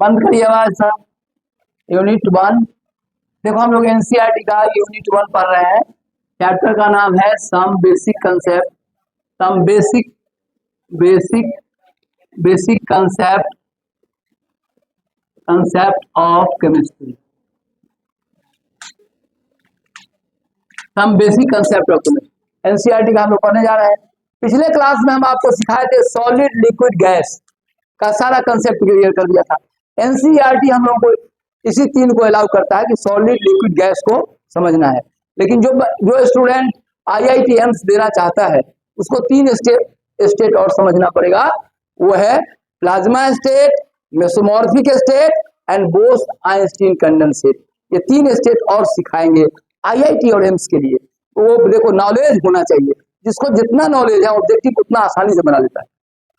बंद करिए आवाज सब। यूनिट 1 देखो हम लोग एनसीईआरटी का यूनिट 1 पढ़ रहे हैं। चैप्टर का नाम है some basic concept, some basic concept of chemistry, some basic concept of chemistry NCERT का हम लोग पढ़ने जा रहे हैं। पिछले क्लास में हम आपको सिखाए थे सॉलिड लिक्विड गैस का सारा कंसेप्ट क्लियर कर दिया था। एनसीईआरटी हम लोगों को इसी 3 को अलाउ करता है कि सॉलिड लिक्विड गैस को समझना है, लेकिन जो स्टूडेंट आईआईटी एम्स देना चाहता है उसको 3 स्टेट और समझना पड़ेगा। वो है plasma state, mesomorphic state and Bose-Einstein condensate. ये 3 स्टेट और सिखाएंगे आईआईटी और एम्स के लिए। वो देखो नॉलेज होना चाहिए, जिसको जितना नॉलेज है ऑब्जेक्टिव उतना आसानी से बना लेता है।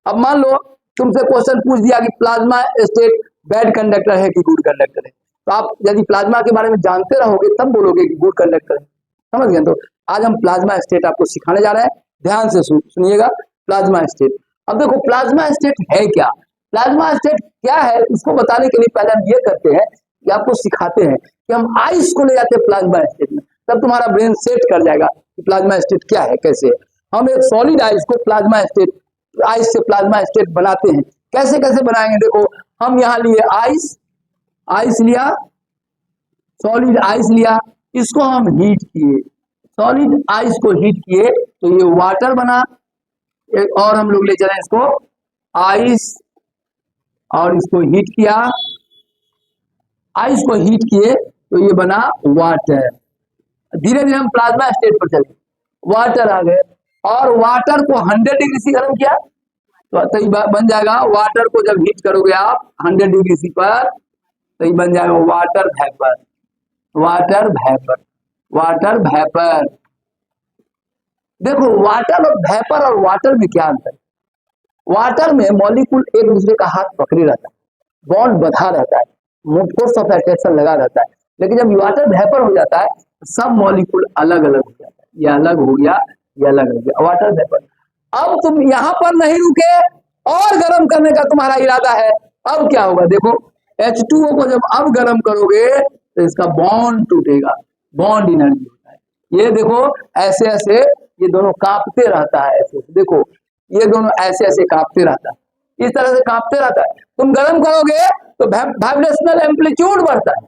अब मान लो तुमसे क्वेश्चन पूछ दिया कि प्लाज्मा स्टेट बैड कंडक्टर है कि गुड कंडक्टर है, तो आप यदि प्लाज्मा के बारे में जानते रहोगे तब बोलोगे कि गुड कंडक्टर है। समझ गए? तो आज हम प्लाज्मा स्टेट आपको सिखाने जा रहे हैं, ध्यान से सुनिएगा। प्लाज्मा स्टेट, अब देखो प्लाज्मा स्टेट है क्या, प्लाज्मा स्टेट क्या है इसको बताने के लिए पहले हम ये करते हैं कि आपको सिखाते हैं कि हम आइस को ले जाते हैं प्लाज्मा स्टेट में, तब तुम्हारा ब्रेन सेट कर जाएगा कि प्लाज्मा स्टेट क्या है, कैसे है। हम एक सॉलिड आइस को प्लाज्मा स्टेट, आइस से प्लाज्मा स्टेट बनाते हैं। कैसे कैसे बनाएंगे? देखो हम यहाँ लिए आइस लिया, सॉलिड आइस लिया, इसको हम हीट किए, सॉलिड आइस को हीट किए तो ये वाटर बना। एक और हम लोग ले चले इसको आइस, और इसको हीट किया, आइस को हीट किए तो ये बना वाटर। धीरे धीरे हम प्लाज्मा स्टेट पर चले, वाटर आ गए और वाटर को 100 डिग्री से गर्म किया तो ये बन जाएगा, वाटर को जब हीट करोगे आप 100 डिग्री सी पर तो ये बन जाएगा water vapour, water vapour, water vapour. देखो वाटर और वेपर और वाटर में क्या अंतर है? वाटर में मॉलिक्यूल एक दूसरे का हाथ पकड़े रहता है, बॉन्ड बंधा रहता है, फोर्स ऑफ अट्रैक्शन लगा रहता है। लेकिन जब वाटर वेपर हो जाता है सब मॉलिक्यूल अलग अलग हो जाता है, ये अलग हो गया, ये अलग हो गया, वाटर वेपर। अब तुम यहाँ पर नहीं रुके और गर्म करने का तुम्हारा इरादा है, अब क्या होगा? देखो H2O को जब अब गर्म करोगे तो इसका बॉन्ड टूटेगा, बॉन्ड एनर्जी होता है। ये देखो ऐसे ऐसे ये दोनों कांपते रहता है, ऐसे देखो ये दोनों ऐसे ऐसे कांपते रहता है, इस तरह से कांपते रहता है। तुम गर्म करोगे तो वाइब्रेशनल एम्पलीट्यूड बढ़ता है,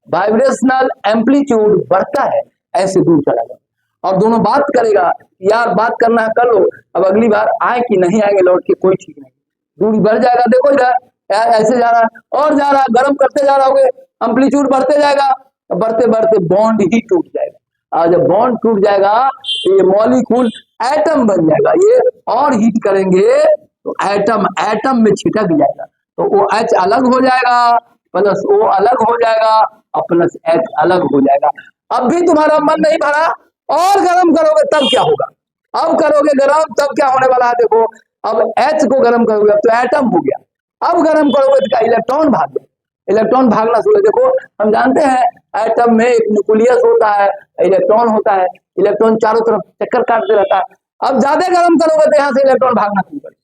वाइब्रेशनल एम्पलीट्यूड बढ़ता है, ऐसे दूर चला जाए और दोनों बात करेगा, यार बात करना है कर लो, अब अगली बार आए कि नहीं आएंगे लौट के कोई ठीक नहीं, दूरी बढ़ जाएगा। देखो इधर ऐसे जा रहा और जा रहा, गर्म करते जा रहोगे एम्पलीट्यूड बढ़ते जाएगा, बढ़ते बढ़ते बॉन्ड ही टूट जाएगा। और जब बॉन्ड टूट जाएगा तो ये मॉलिक्यूल एटम बन जाएगा, ये और हीट करेंगे तो एटम में छिटक जाएगा, तो वो H अलग हो जाएगा प्लस O अलग हो जाएगा और प्लस H अलग हो जाएगा। अब भी तुम्हारा मन नहीं भरा और गर्म करोगे तब क्या होगा? अब करोगे गर्म तब क्या होने वाला है? देखो अब H को गर्म करोगे तो एटम हो गया, अब गर्म करोगे तो क्या? इलेक्ट्रॉन भाग गया, इलेक्ट्रॉन भागना शुरू। देखो हम जानते हैं एटम में एक न्यूक्लियस होता है, इलेक्ट्रॉन होता है, इलेक्ट्रॉन चारों तरफ चक्कर काटते रहता है। अब ज्यादा गर्म करोगे तो यहाँ से इलेक्ट्रॉन भागना शुरू करेगा,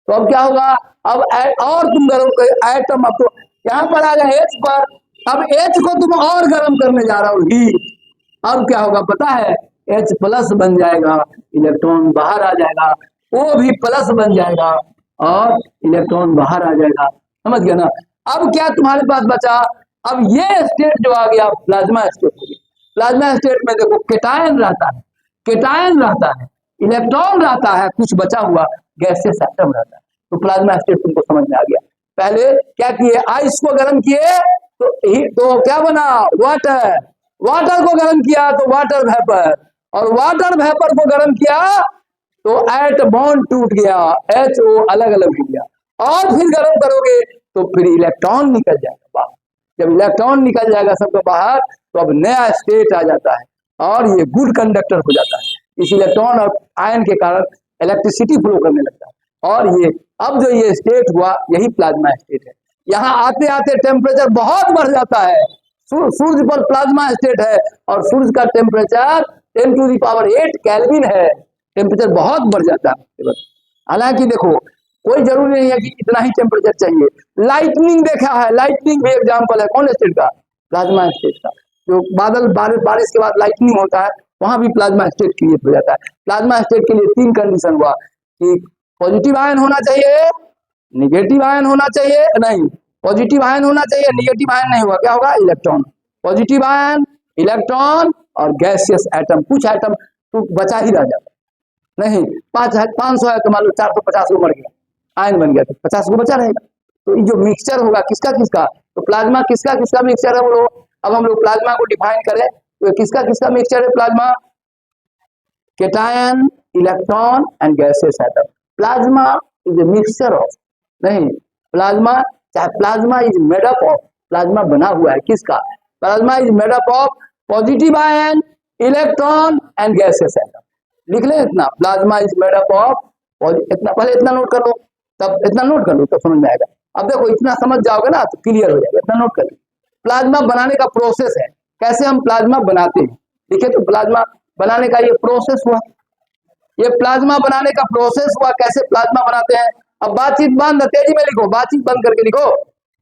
तो अब क्या होगा? अब और तुम गर्म एटम, अब तो यहाँ पर आ गया H पर, अब H को तुम और गर्म करने जा रहा हो हीट, अब क्या होगा पता है? H प्लस बन जाएगा, इलेक्ट्रॉन बाहर आ जाएगा, O भी प्लस बन जाएगा और इलेक्ट्रॉन बाहर आ जाएगा। समझ गया ना? अब क्या तुम्हारे पास बचा? अब ये स्टेट जो आ गया प्लाज्मा स्टेट हो गया। प्लाज्मा स्टेट में देखो केटायन रहता है, केटायन रहता है, इलेक्ट्रॉन रहता है, कुछ बचा हुआ गैसेस एटम रहता है। तो प्लाज्मा स्टेट तुमको समझ में आ गया। पहले क्या किए? आइस को गर्म किए तो क्या बना? वाटर, वाटर को गर्म किया तो वाटर वेपर, और वाटर वेपर को गर्म किया तो एट बॉन्ड टूट गया, HO अलग अलग हो गया, और फिर गर्म करोगे तो फिर इलेक्ट्रॉन निकल जाएगा बाहर। जब इलेक्ट्रॉन निकल जाएगा सबका बाहर तो अब नया स्टेट आ जाता है और ये गुड कंडक्टर हो जाता है। इस इलेक्ट्रॉन और आयन के कारण इलेक्ट्रिसिटी फ्लो करने लगता है, और ये अब जो ये स्टेट हुआ यही प्लाज्मा स्टेट है। यहाँ आते आते टेम्परेचर बहुत बढ़ जाता है, सूर्य पर प्लाज्मा स्टेट है और सूर्य का टेम्परेचर 10⁸ केल्विन है, टेम्परेचर बहुत बढ़ जाता है। हालांकि देखो कोई जरूरी नहीं है कि इतना ही टेम्परेचर चाहिए। लाइटनिंग देखा है, लाइटनिंग भी एग्जाम्पल है कौन स्टेट का, प्लाज्मा स्टेट का। जो बादल बारिश के बाद लाइटनिंग होता है वहां भी प्लाज्मा स्टेट क्रिएट हो जाता है। प्लाज्मा स्टेट के लिए 3 कंडीशन हुआ कि पॉजिटिव आयन होना चाहिए, निगेटिव आयन होना चाहिए, नहीं पॉजिटिव आयन होना चाहिए, निगेटिव आयन नहीं हुआ, क्या होगा, इलेक्ट्रॉन। पॉजिटिव आयन, इलेक्ट्रॉन और गैसियस एटम, कुछ एटम तो बचा ही रह जाता नहीं। 500 है तो मान लो 450 को मर गया, आयन बन गया तो 50 को बचा रहेगा। तो ये जो मिक्सचर होगा किसका किसका, तो प्लाज्मा किसका किसका मिक्सचर है बोलो। अब हम लोग प्लाज्मा को डिफाइन करें तो किसका किसका मिक्सचर है plasma, cation, electron and gaseous atom. Plasma is a mixture of, नहीं प्लाज्मा, चाहे plasma is made up of, plasma बना हुआ है किसका, plasma is made up of positive ion, electron and gaseous atom. लिख ले इतना, plasma is made up of, इतना पहले इतना नोट कर लो, तब इतना नोट कर लो तब समझ में आएगा। अब देखो इतना समझ जाओगे ना तो क्लियर हो जाएगा, इतना नोट कर लो। प्लाज्मा बनाने का प्रोसेस है, कैसे हम प्लाज्मा बनाते हैं, देखिए तो प्लाज्मा बनाने का ये प्रोसेस हुआ, ये प्लाज्मा बनाने का प्रोसेस हुआ, कैसे प्लाज्मा बनाते हैं। अब बातचीत बंद, तेजी में लिखो, बातचीत बंद करके लिखो,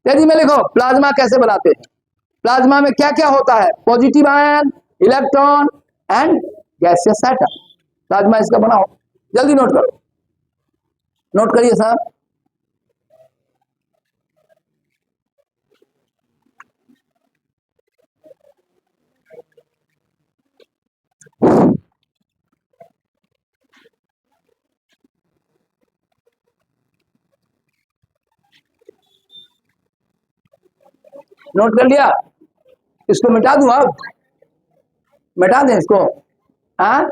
तेजी में लिखो, प्लाज्मा कैसे बनाते हैं। प्लाज्मा में क्या क्या होता है, positive ion, electron and gaseous atom. Plasma इसका बनाओ, जल्दी नोट करो, नोट करिए साहब। नोट कर लिया, इसको मिटा दूं, अब मिटा दें इसको। हाँ,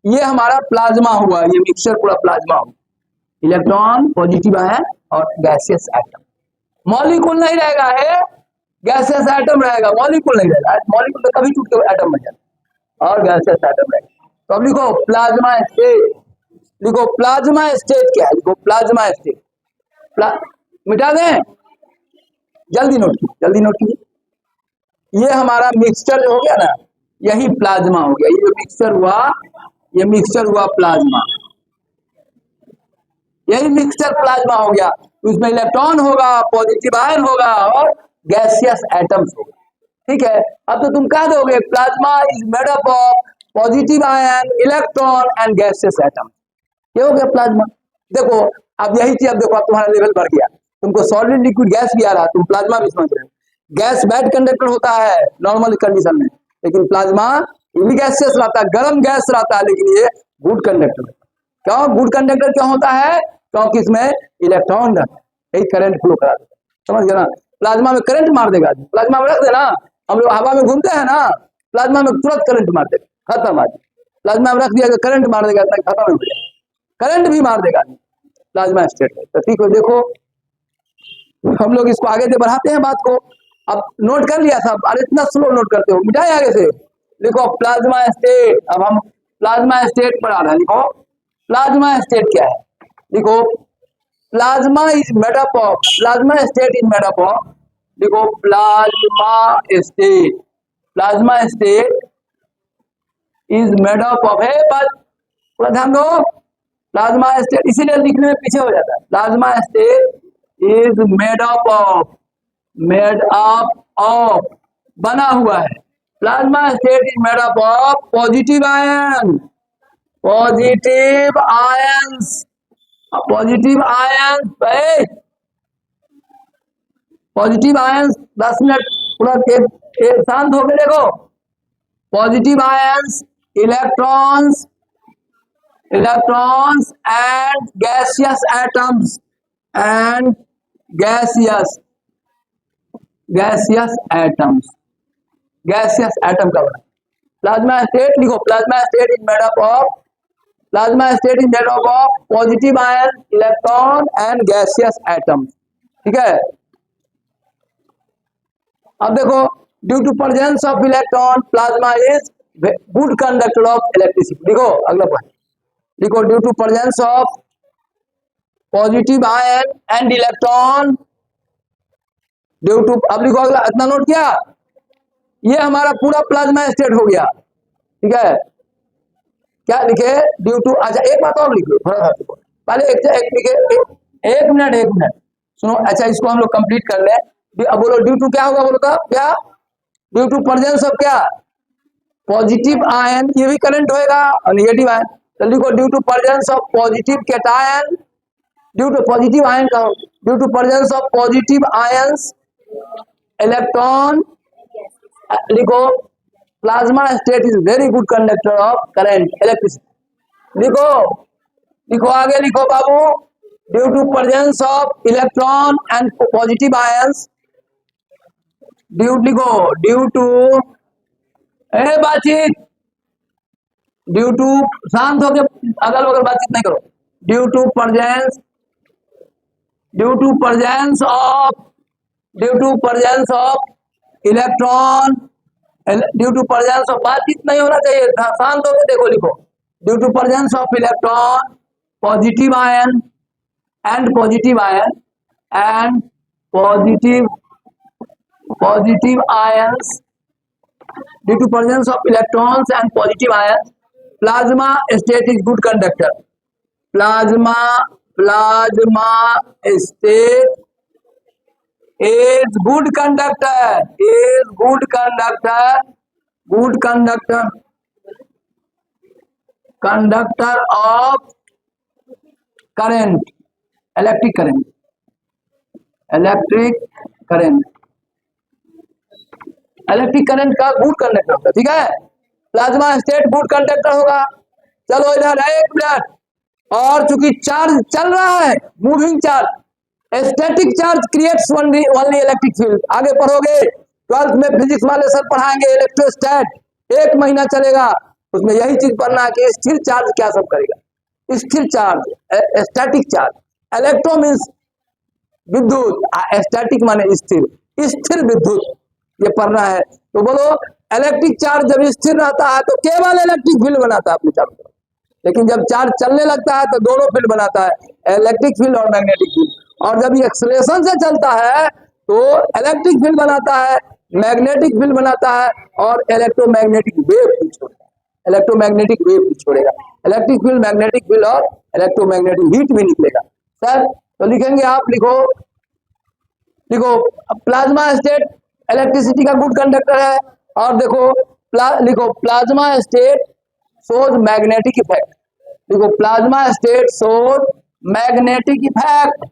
ये हमारा प्लाज्मा हुआ, ये मिक्सचर पूरा प्लाज्मा हुआ, इलेक्ट्रॉन, पॉजिटिव आयन और गैसियस एटम। मॉलिक्यूल नहीं रहेगा, है गैसियस एटम रहेगा, मॉलिक्यूल नहीं रहेगा। मॉलिक्यूल तो कभी टूट के एटम बन जाता और गैसियस एटम रहेगा। तो अब लिखो प्लाज्मा स्टेट, लिखो प्लाज्मा स्टेट क्या है, लिखो प्लाज्मा स्टेट, मिटा दें, जल्दी नोट कीजिए, जल्दी नोट कीजिए। ये हमारा मिक्सचर हो गया ना, यही प्लाज्मा हो गया, ये जो मिक्सचर हुआ, ये मिक्सचर हुआ प्लाज्मा, यही मिक्सचर प्लाज्मा हो गया। उसमें इलेक्ट्रॉन होगा, पॉजिटिव आयन होगा और गैसियस एटम्स होगा, ठीक है। अब तो तुम कह दोगे plasma is made up of positive ion, electron and gaseous atom, ये हो गया प्लाज्मा। देखो अब यही चीज, अब देखो अब तुम्हारा लेवल बढ़ गया, तुमको सॉलिड लिक्विड गैस भी आ रहा है, तुम प्लाज्मा भी समझ रहे हो। गैस बैड कंडक्टर होता है नॉर्मल कंडीशन में, लेकिन प्लाज्मा गैसियस रहता है, गर्म गैस रहता है, लेकिन ये गुड कंडक्टर। क्यों गुड कंडक्टर क्यों होता है, क्योंकि इसमें इलेक्ट्रॉन रहता है, यही करंट फ्लो करा देता है, समझ गया ना। प्लाज्मा में करंट मार देगा, प्लाज्मा में रख देना, हम लोग हवा में घूमते हैं ना, प्लाज्मा में तुरंत करंट मार देगा, खत्म आदमी। प्लाज्मा में रख दिया करंट मार देगा, खत्म हो गया, करंट भी मार देगा प्लाज्मा स्टेट है। तो ठीक है, देखो हम लोग इसको आगे से बढ़ाते हैं बात को। अब नोट कर लिया सब, अरे इतना स्लो नोट करते हो, मिटाए आगे से, लिखो प्लाज्मा स्टेट। अब हम प्लाज्मा स्टेट पर आ रहे हैं, लिखो प्लाज्मा स्टेट क्या है, लिखो plasma is made up of, plasma state is made up of, लिखो plasma state, plasma state is made up of, है बात पूरा ध्यान दो, प्लाज्मा स्टेट इसीलिए लिखने में पीछे हो जाता है। Plasma state is made up of, made up of बना हुआ है, plasma state is made up of positive ion, positive ions, positive ions, positive ions 10 minute पूरा एक शांत होकर देखो। Positive ions, electrons, electrons and gaseous atoms, and gaseous, gaseous atoms, gaseous atom का बना। प्लाज्मा स्टेट लिखो, plasma state is made up of, plasma state is made up of positive ion, electron and gaseous atoms, ठीक है। अब देखो due to presence of electron plasma is good conductor of electricity. लिखो अगला point, लिखो due to presence of positive ion and electron, due to, अब लिखो अगला, इतना नोट किया, ये हमारा पूरा प्लाज्मा स्टेट हो गया, ठीक है। क्या लिखे, ड्यू टू, अच्छा एक बात और लिखो थोड़ा सा, पहले एक मिनट सुनो। अच्छा, इसको हम लोग कंप्लीट कर ले। अब बोलो ड्यू टू क्या होगा, बोलो तो क्या, ड्यू टू प्रेजेंस ऑफ क्या, पॉजिटिव आयन, ये भी करंट होएगा, और निगेटिव आयन। तो लिखो due to presence of positive cation, due to positive ion का, due to presence of positive ions electron, लिखो plasma state is very good conductor of current electricity. लिखो लिखो आगे लिखो बाबू, due to presence of electron and positive ions, लिखो due to, बातचीत, due to, शांत होकर अगल बगल बातचीत नहीं करो। Due to presence of electron, due to presence of, बातचीत नहीं होना चाहिए, शांत होकर देखो, लिखो due to presence of electron, positive ion and positive ions, due to presence of electrons and positive ions, plasma state is good conductor, plasma state is good conductor of current, electric current, electric current का good conductor होगा, ठीक है। Plasma state good conductor होगा। चलो इधर एक minute, और चूंकि चार्ज चल रहा है, moving charge, static charge creates only electric field. आगे पढ़ोगे 12th में, फिजिक्स वाले सर पढ़ाएंगे इलेक्ट्रोस्टैट, 1 महीना चलेगा, उसमें यही चीज पढ़ना है कि स्थिर चार्ज क्या सब करेगा। स्थिर charge, static charge, electro means विद्युत, स्टैटिक माने स्थिर विद्युत, ये पढ़ना है। तो बोलो इलेक्ट्रिक चार्ज जब स्थिर रहता है तो केवल इलेक्ट्रिक फील्ड बनाता है अपने चारों तरफ, लेकिन जब चार्ज चलने लगता है तो दोनों फील्ड बनाता है, इलेक्ट्रिक फील्ड और मैग्नेटिक फील्ड। और जब ये एक्सेलरेशन से चलता है तो इलेक्ट्रिक फील्ड बनाता है, मैग्नेटिक फील्ड बनाता है, और इलेक्ट्रोमैग्नेटिक वेव भी छोड़ेगा, इलेक्ट्रोमैग्नेटिक वेव भी छोड़ेगा। इलेक्ट्रिक फील्ड, मैग्नेटिक फील्ड और इलेक्ट्रोमैग्नेटिक हीट भी निकलेगा। सर तो लिखेंगे आप, लिखो प्लाज्मा स्टेट इलेक्ट्रिसिटी का गुड कंडक्टर है, और देखो लिखो plasma state shows magnetic effect, देखो plasma state shows magnetic effect,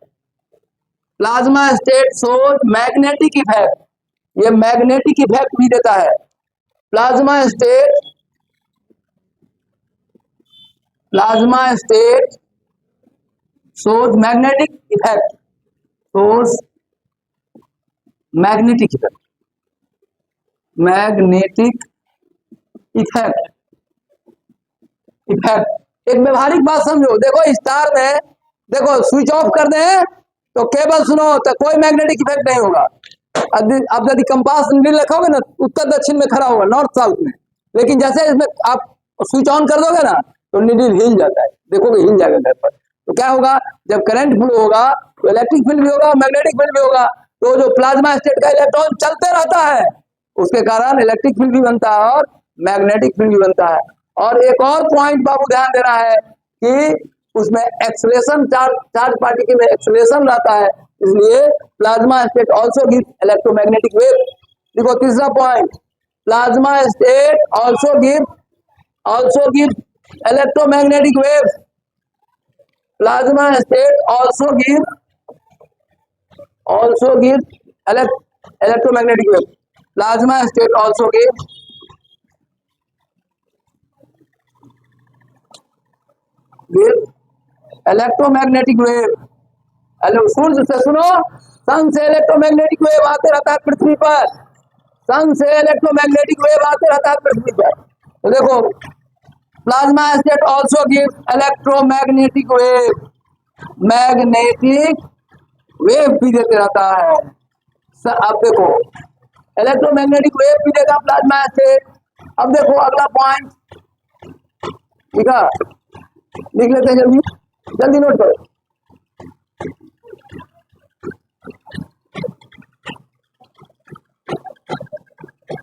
plasma state shows magnetic effect, ये मैग्नेटिक इफेक्ट भी देता है। Plasma state shows magnetic effect, shows magnetic effect, एक व्यवहारिक बात समझो। देखो स्टार में, देखो स्विच ऑफ कर दें तो केबल सुनो तो कोई मैग्नेटिक इफेक्ट नहीं होगा। अब यदि कंपास नीडल रखोगे ना, उत्तर दक्षिण में खड़ा होगा, नॉर्थ साउथ में, लेकिन जैसे इसमें आप स्विच ऑन कर दोगे ना तो नीडल हिल जाता है, देखोगे हिल जाएगा घर पर। तो क्या होगा, जब करंट फ्लो होगा तो इलेक्ट्रिक फील्ड भी होगा, मैग्नेटिक फील्ड भी होगा। तो जो प्लाज्मा स्टेट का इलेक्ट्रॉन चलते रहता है उसके कारण इलेक्ट्रिक फील्ड भी बनता है और मैग्नेटिक फील्ड भी बनता है। और एक और पॉइंट बाबू ध्यान देना है कि उसमें एक्सेलरेशन, चार्ज पार्टिकल में एक्सेलरेशन रहता है, इसलिए plasma state also give electromagnetic wave. देखो तीसरा point, plasma state also give electromagnetic wave, plasma state also give electromagnetic wave, plasma state also give electromagnetic wave। Hello सूर्य से सुनो, सन से इलेक्ट्रोमैग्नेटिक वेव आते रहता है पृथ्वी पर, सन से इलेक्ट्रोमैग्नेटिक वेव आते रहता है पृथ्वी पर। तो देखो plasma state also give electromagnetic wave, magnetic wave भी देते रहता है। अब देखो इलेक्ट्रोमैग्नेटिक वेव भी देगा प्लाज्मा स्टेट। अब देखो अगला पॉइंट, ठीक है, लिख लेते हैं जल्दी नोट करो।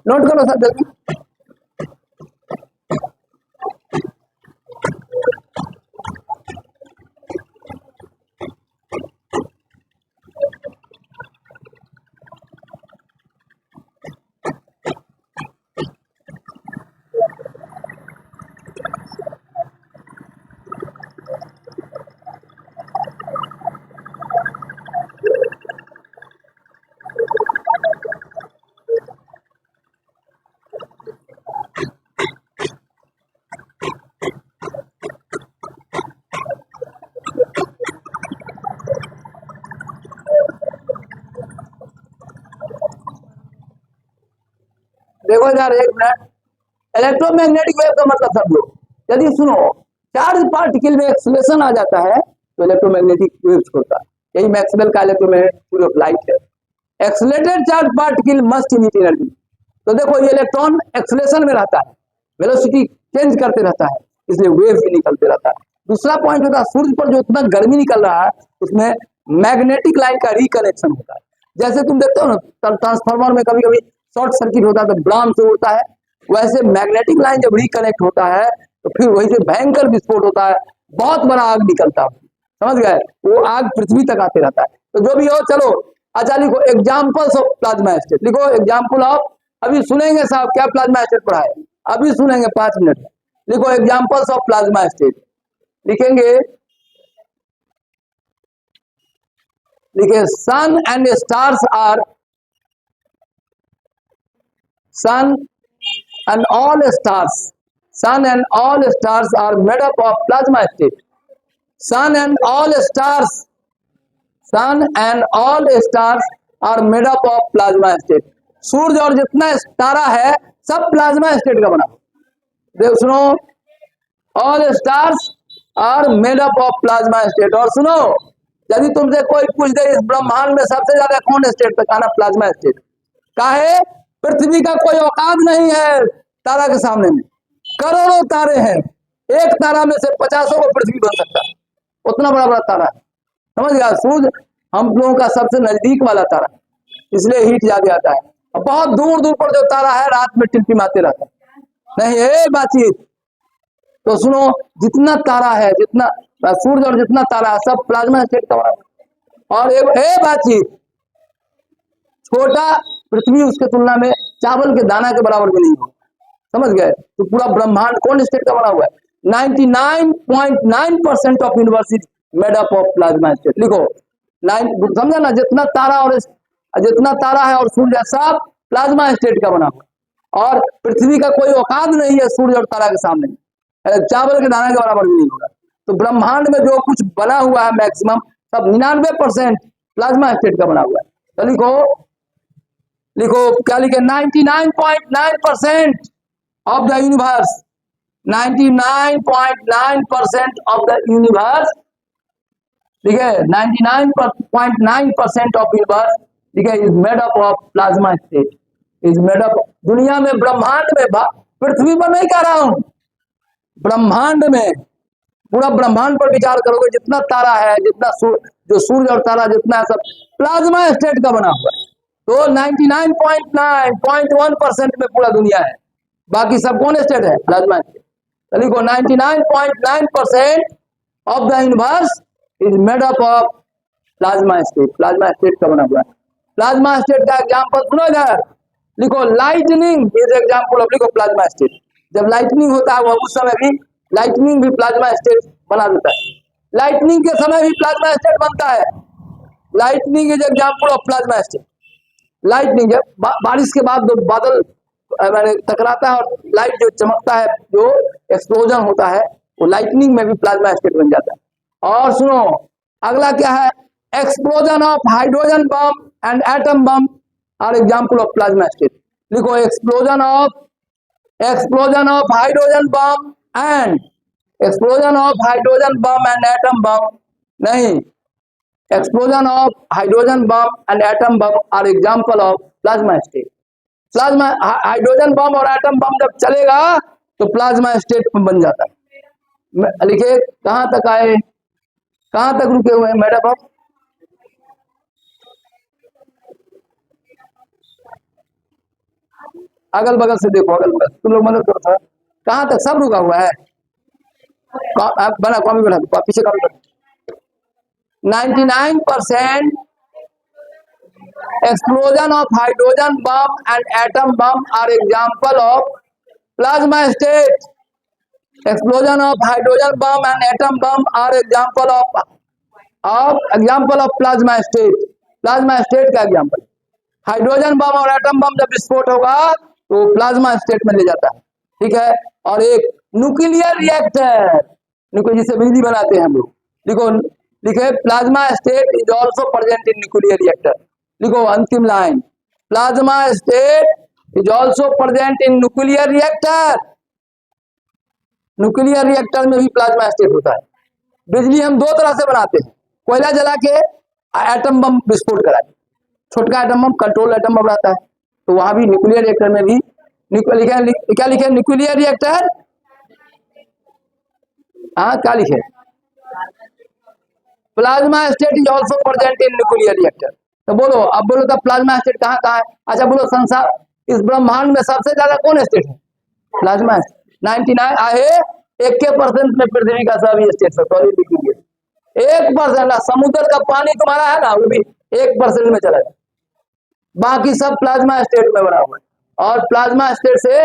नोट करो सब जल्दी। देखो यार एक मिनट, इलेक्ट्रोमैग्नेटिक वेव का मतलब समझो। यदि सुनो चार्ज पार्टिकल में एक्सीलरेशन आ जाता है तो इलेक्ट्रोमैग्नेटिक वेव छोड़ता है। यही मैक्सवेल का इलेक्ट्रोमैग्नेटिक थ्योरी ऑफ लाइट है। Accelerated charge particle must emit energy. तो देखो ये इलेक्ट्रॉन एक्सीलरेशन में रहता है, वेलोसिटी चेंज करते रहता है, इसलिए वेव भी निकलते रहता है। दूसरा पॉइंट होता है सूर्य पर जो इतना गर्मी निकल रहा है उसमें मैग्नेटिक लाइन का रिकनेक्शन होता है। जैसे तुम देखते हो ना ट्रांसफार्मर में कभी कभी शॉर्ट सर्किट होता है तो ब्राम से उड़ता है, वैसे मैग्नेटिक लाइन जब रिकनेक्ट होता है तो फिर वही से भयंकर विस्फोट होता है, बहुत बड़ा आग निकलता है। समझ गए? वो आग पृथ्वी तक आते रहता है। तो जो भी हो चलो अच्छा लिखो एग्जाम्पल्स ऑफ प्लाज्मा स्टेट, लिखो एग्जाम्पल ऑफ, अभी सुनेंगे साहब क्या प्लाज्मा स्टेट पढ़ा है, अभी सुनेंगे 5 मिनट में। लिखो एग्जाम्पल्स ऑफ प्लाज्मा स्टेट, लिखेंगे लिखे sun and stars are, sun and all stars, sun and all stars are made up of plasma state. Sun and all stars, sun and all stars are made up of plasma state. सूर्य और जितना तारा है सब plasma state का बना। देख सुनो, all stars are made up of plasma state. और सुनो, यदि तुमसे कोई पूछ दे इस ब्रह्मांड में सबसे ज्यादा कौन स्टेट तक आना, प्लाज्मा स्टेट। काहे? पृथ्वी का कोई औकात नहीं है तारा के सामने में, करोड़ों तारे हैं, एक तारा में से 50 को पृथ्वी बन सकता है, उतना बड़ा बड़ा तारा है। समझ गया? सूर्य हम लोगों का सबसे नजदीक वाला तारा, इसलिए हीट ज्यादा आता है। और बहुत दूर दूर पर जो तारा है रात में टिमटिमाते रहता है। नहीं है बातचीत। तो सुनो, जितना तारा है, जितना सूर्य और जितना तारा है सब प्लाज्मा स्टेट का बना। और एक बातचीत, छोटा पृथ्वी उसके तुलना में चावल के दाना के बराबर भी नहीं हो। समझ गए? तो पूरा ब्रह्मांड कौन स्टेट का बना हुआ है? 99.9% of universe is made up of plasma state. लिखो 9, समझा ना, जितना तारा है और सूर्य सब प्लाज्मा स्टेट का बना हुआ। और पृथ्वी का कोई औकात नहीं है सूर्य और तारा के सामने, चावल के दाने के बराबर भी नहीं होगा। तो ब्रह्मांड में जो कुछ बना हुआ है मैक्सिमम सब 99% प्लाज्मा स्टेट का बना हुआ है। तो लिखो लिखो क्या लिखे, 99.9% of the universe, 99.9% of the universe, ठीक है, 99.9% ऑफ यूनिवर्स, ठीक है, is made up of plasma state, is made up. दुनिया में ब्रह्मांड में, पृथ्वी पर नहीं कह रहा हूं, ब्रह्मांड में, पूरा ब्रह्मांड पर विचार करोगे जितना तारा है, जितना जो सूर्य और तारा जितना है सब प्लाज्मा स्टेट का बना हुआ है। तो 99.9.1% में पूरा दुनिया है, बाकी सब कौन स्टेट है? Plasma state. तो लिखो 99.9% of the universe is made up of plasma state, plasma state का बना हुआ है। प्लाज्मा स्टेट का एग्जांपल सुनो इधर, लिखो लाइटनिंग इज एग्जांपल ऑफ, लिखो प्लाज्मा स्टेट। जब लाइटनिंग होता है वो उस समय भी लाइटनिंग भी प्लाज्मा स्टेट बना देता है, लाइटनिंग के समय भी प्लाज्मा स्टेट बनता है। Lightning is example of plasma state. Lightning जब बारिश के बाद जो बादल टकराता है और लाइट जो चमकता है, जो एक्सप्लोजन होता है, वो लाइटनिंग में भी प्लाज्मा स्टेट बन जाता है। और सुनो अगला क्या है, explosion of hydrogen bomb and atom bomb are example of plasma state. लिखो explosion of hydrogen bomb and atom bomb, नहीं, explosion of hydrogen bomb and atom bomb are example of plasma state। Plasma hydrogen bomb और atom bomb जब चलेगा तो plasma state में बन जाता है। लिखे कहां तक आए, कहां तक रुके हुए हैं मैडम? आप अगल बगल से देखो, अगल बगल तुम लोग मदद करो थोड़ा, कहां तक सब रुका हुआ है? बना कॉपी बना दो, पीछे कॉपी बना। 99% explosion of hydrogen bomb and atom bomb are example of plasma state। explosion of hydrogen bomb and atom bomb are example of plasma state। Plasma state का एग्जांपल, हाइड्रोजन बम और atom bomb जब विस्फोट होगा तो plasma state में ले जाता है, ठीक है। और एक न्यूक्लियर रिएक्टर, जिसे बिजली बनाते हैं हम लोग, देखो लिखे plasma state is also present in nuclear reactor. लिखो अंतिम line, plasma state is also present in nuclear reactor. Nuclear reactor में भी प्लाज्मा स्टेट होता है। बिजली हम दो तरह से बनाते हैं, कोयला जला के एटम बम विस्फोट कराए, छोटका atom bomb control atom bomb रहता है, तो वहां भी न्यूक्लियर रिएक्टर में भी क्या लिखे न्यूक्लियर रिएक्टर, हाँ क्या लिखे, plasma state is also present in nuclear reactor. तो बोलो, अब बोलो तो प्लाज्मा स्टेट कहाँ कहाँ है? अच्छा बोलो, संसार इस ब्रह्मांड में सबसे ज्यादा कौन स्टेट है? प्लाज्मा। 99 आहे 1% में पृथ्वी का सभी स्टेट सॉलिड लिक्विड, 1%। समुद्र का पानी तुम्हारा है ना, वो भी 1% में चला जाए, बाकी सब प्लाज्मा स्टेट में बना हुआ है। और प्लाज्मा स्टेट से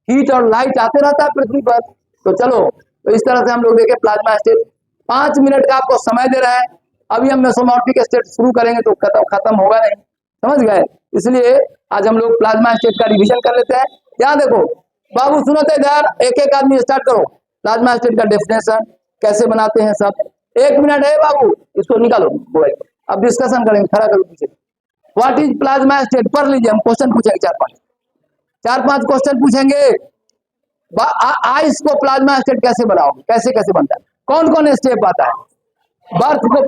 हीट और लाइट आते रहता है पृथ्वी पर। तो चलो, तो इस तरह से हम लोग देखें प्लाज्मा स्टेट। 5 मिनट का आपको समय दे रहा है, अभी हम मेसोमॉर्फिक स्टेट शुरू करेंगे तो खत्म होगा नहीं, समझ गए? इसलिए आज हम लोग प्लाज्मा स्टेट का रिवीजन कर लेते हैं। यहाँ देखो बाबू, सुनो तो यार, एक एक आदमी स्टार्ट करो। प्लाज्मा स्टेट का डेफिनेशन कैसे बनाते हैं सब, 1 मिनट है बाबू, इसको निकालो मोबाइल, अब डिस्कशन करेंगे, खड़ा करो पीछे। व्हाट इज प्लाज्मा स्टेट, पढ़ लीजिए, हम क्वेश्चन पूछेंगे 4-5 क्वेश्चन पूछेंगे। आइस को प्लाज्मा स्टेट कैसे बनाओगे, कैसे कैसे बनता है, कौन कौन स्टेप आता है? बर्फ को